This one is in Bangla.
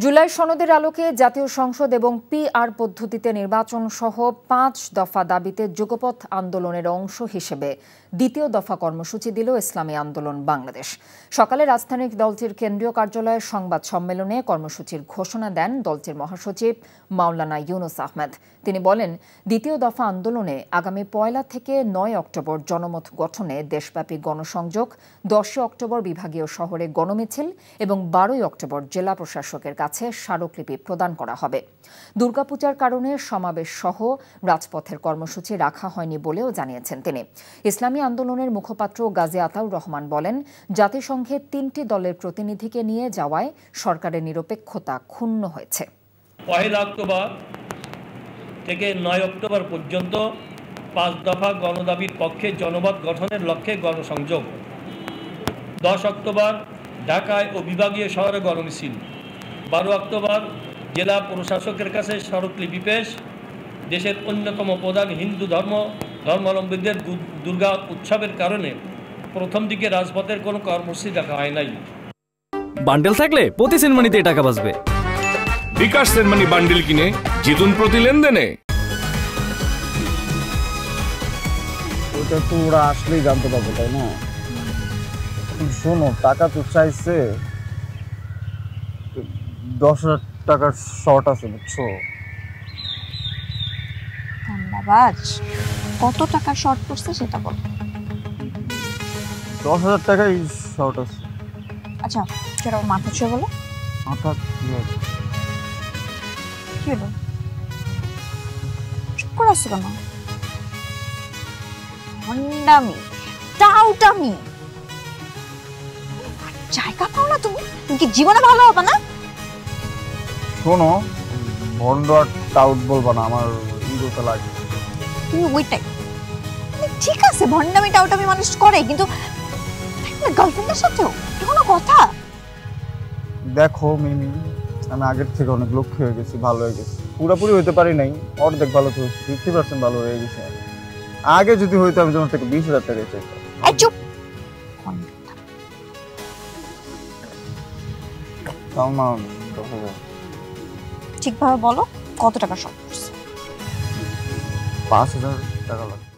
জুলাই সনদের আলোকে জাতীয় সংসদ এবং পিআর পদ্ধতিতে নির্বাচন সহ ৫ দফা দাবিতে যুগপৎ আন্দোলনের অংশ হিসেবে দ্বিতীয় দফা কর্মসূচি দিল ইসলামী আন্দোলন বাংলাদেশ। সকালে রাজধানীর দলটির কেন্দ্রীয় কার্যালয়ে সংবাদ সম্মেলনে কর্মসূচির ঘোষণা দেন দলটির মহাসচিব মাওলানা ইউনুস আহমেদ। তিনি বলেন, দ্বিতীয় দফা আন্দোলনে আগামী ১ থেকে ৯ অক্টোবর জনমত গঠনে দেশব্যাপী গণসংযোগ, ১০ অক্টোবর বিভাগীয় শহরে গণমিছিল এবং ১২ অক্টোবর জেলা প্রশাসকের কাছে স্মারকলিপি প্রদান করা হবে। দুর্গাপূজার কারণে সমাবেশ সহ রাজপথের কর্মসূচি রাখা হয়নি বলেও জানিয়েছেন তিনি। ইসলামী আন্দোলনের মুখপাত্র গাজী আতাউর রহমান বলেন, জাতিসংঘের ৩টি দলের প্রতিনিধিকে নিয়ে যাওয়ায় সরকারের নিরপেক্ষতা ক্ষুণ্ণ হয়েছে। ১ অক্টোবর থেকে ৯ অক্টোবর পর্যন্ত ৫ দফা গণদাবির পক্ষে জনমত গঠনের লক্ষ্যে গণসংযোগ, ১০ অক্টোবর ঢাকায় ও বিভাগীয় শহরে গণমিছিল, ১২ অক্টোবর জেলা প্রশাসকের কাছে স্মারকলিপি পেশ। দেশের অন্যতম প্রধান হিন্দু ধর্মাবলম্বীদের দুর্গা উৎসবের কারণে প্রথম দিকে রাজপথের কোনো কর্মসূচি রাখা হয় নাই। বান্ডেল থাকলে প্রতি সেনমানিতে টাকা বাঁচবে। বিকাশ সেনমানি বান্ডেল কিনে জিতুন প্রতি লেনদেনে। ওটা তো ওরা আসলেই জানতে পারবো, তাই না? শোনো, টাকা তো চাইছে, ১০,০০০ টাকার শর্ট আছে, বুঝছো? ধন্যবাদ। কত টাকা শর্ট পড়ছে সেটা বল। ১০,০০০ টাকাই শর্ট আছে। আচ্ছা, সেটা মাথা ছুঁয়ে বলো। মাথা কি হবে? কি হলো? চুপ করে আসছো কেন? ভণ্ডামি, টাউটামি, জায়গা পাও না তুমি? তুমি কি জীবনে ভালো হবে না? শোনো, ভন্ড আর টাউট বলবা না, আমার ইগোতে লাগে। তুমি ওইটাই। ঠিক আছে, ভণ্ডামি টাউটামি মানুষ করে, কিন্তু গার্লফ্রেন্ডের সাথেও কোনো কথা? দেখো মিমি, আমি আগের থেকে অনেক লক্ষ্য হয়ে গেছি, ভালো হয়ে গেছি। পুরোপুরি হইতে পারি নাই, অর্ধেক ভালো তো হয়েছে, 50% ভালো হয়ে গেছে। আগে যদি হইতো আমি তোমার থেকে ২০,০০০ টাকা চাইতাম। এই চুপ। ঠিকভাবে বলো, কত টাকা শর্ট পড়ছে? ৫,০০০ টাকা লাগবে।